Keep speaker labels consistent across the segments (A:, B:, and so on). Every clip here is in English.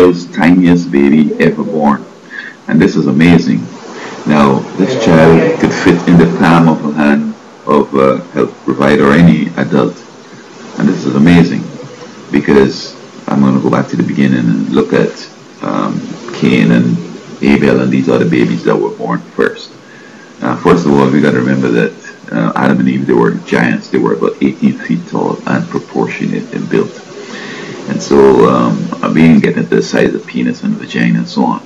A: world's tiniest baby ever born. And this is amazing. Now, this child could fit in the palm of a hand of a health provider or any adult. And this is amazing because I'm going to go back to the beginning and look at Cain and Abel and these other babies that were born first. First of all, we got to remember that Adam and Eve, they were giants. They were about 18 feet tall and proportionate in build. And so we didn't get into the size of penis and vagina and so on.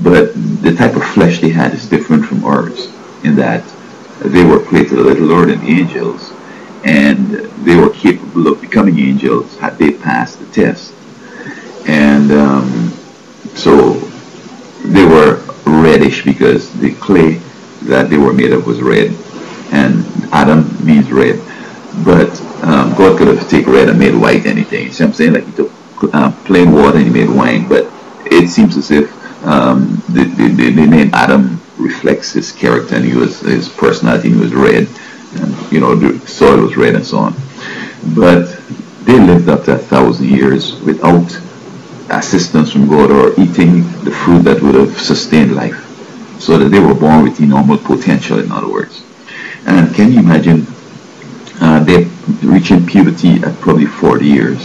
A: But the type of flesh they had is different from ours in that they were created a little lower than angels, and they were capable of becoming angels had they passed the test. And so they were reddish because the clay that they were made of was red, and Adam means red. But God could have taken red and made white anything. You see what I'm saying? Like he took plain water and he made wine. But it seems as if the name Adam reflects his character, and his personality. He was red, and the soil was red and so on. But they lived up to 1,000 years without assistance from God or eating the food that would have sustained life, so that they were born with enormous potential, in other words. And can you imagine they reaching puberty at probably 40 years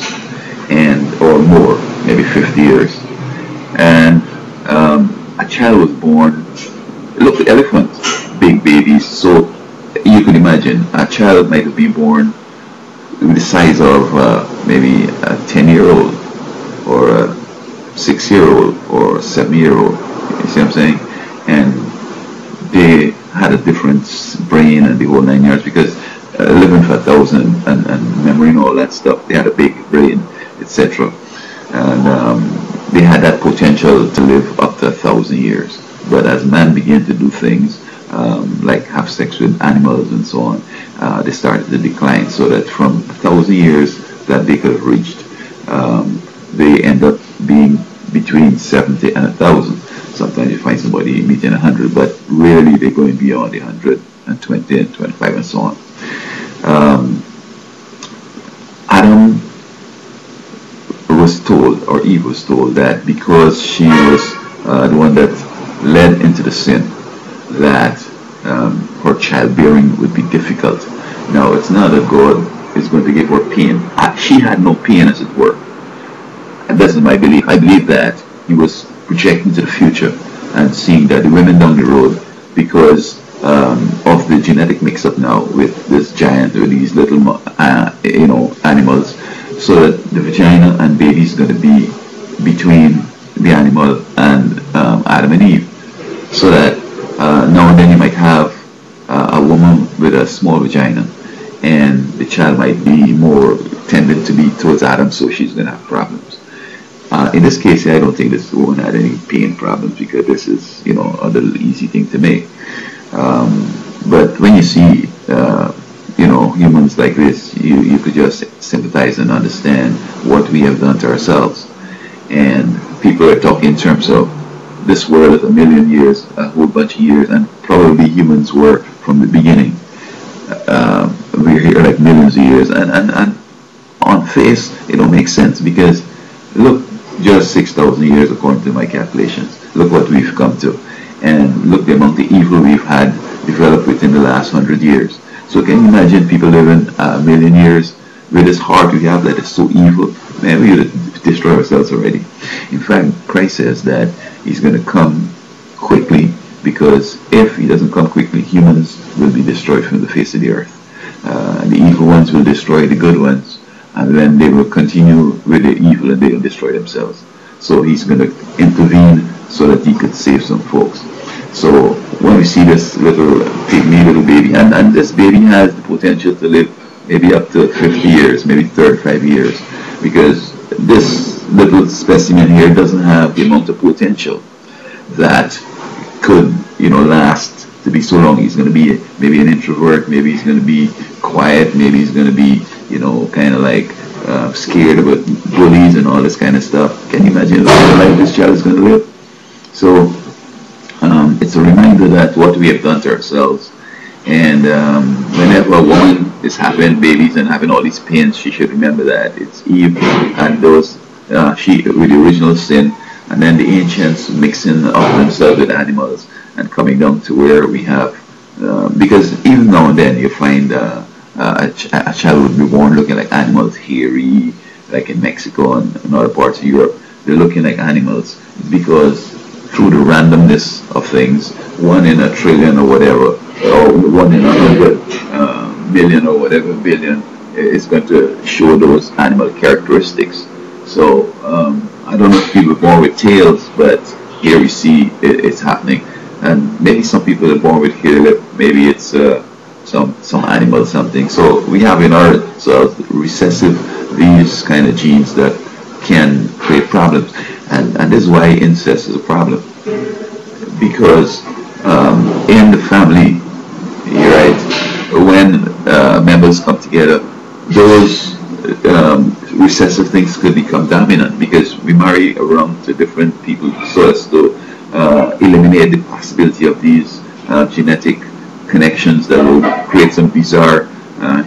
A: or more, maybe 50 years, and a child was born. Look, the elephants, big babies. So you could imagine a child might have been born the size of maybe a 10-year-old or a 6-year-old or a 7-year-old. You see what I'm saying? And they had a different brain and the whole 9 yards because living for 1,000 and memory and all that stuff, they had a big brain, etc. And they had that potential to live up to 1,000 years. But as man began to do things like have sex with animals and so on, they started to decline. So that from 1,000 years that they could have reached, they end up being between 70 and 1,000. Sometimes you find somebody meeting 100, but rarely they're going beyond the 120 and 25 and so on. Adam was told, or Eve was told, that because she was the one that led into the sin, that her childbearing would be difficult. Now, it's not that God is going to give her pain. She had no pain, as it were. And that's my belief. I believe that he was projecting to the future and seeing that the women down the road, because of the genetic mix-up now with this giant or these little animals, so that the vagina and baby is going to be between the animal and Adam and Eve, so that now and then you might have a woman with a small vagina, and the child might be more tended to be towards Adam, so she's going to have problems. In this case, I don't think this woman had any pain problems because this is, a little easy thing to make. But when you see, humans like this, you could just sympathize and understand what we have done to ourselves. And people are talking in terms of this world is 1,000,000 years, a whole bunch of years, and probably humans were from the beginning. We're here like millions of years, and on face, it don't make sense because look, just 6,000 years according to my calculations. Look what we've come to, and look the amount of evil we've had developed within the last 100 years. So can you imagine people living 1,000,000 years with this heart we have that is so evil? Man, we would destroy ourselves already. In fact, Christ says that he's going to come quickly, because if he doesn't come quickly, humans will be destroyed from the face of the earth. The evil ones will destroy the good ones, and then they will continue with the evil and they will destroy themselves. So he's going to intervene so that he could save some folks. So when we see this little pygmy little baby, and this baby has the potential to live maybe up to 50 years, maybe 35 years, because this little specimen here doesn't have the amount of potential that could, last to be so long. He's going to be maybe an introvert, maybe he's going to be quiet, maybe he's going to be, kind of like scared about bullies and all this kind of stuff. Can you imagine the life this child is going to live? So it's a reminder that what we have done to ourselves, and whenever a woman is having babies and having all these pains, she should remember that it's Eve and those with the original sin and then the ancients mixing up themselves with animals and coming down to where we have, because even now and then you find a child would be born looking like animals, hairy, like in Mexico and other parts of Europe. They're looking like animals. It's because through the randomness of things, 1 in a trillion or whatever, or 1 in 100 million or whatever billion, is going to show those animal characteristics. So I don't know if people are born with tails, but here we see it's happening. And maybe some people are born with hair lip. Maybe it's some animal something. So we have in ourselves recessive these kind of genes that can create problems, and this is why incest is a problem, because in the family, you're right, when members come together, those recessive things could become dominant because we marry around to different people so as to eliminate the possibility of these genetic connections that will create some bizarre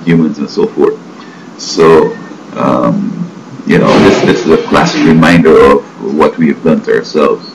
A: humans and so forth. So this is a classic reminder of what we have done to ourselves.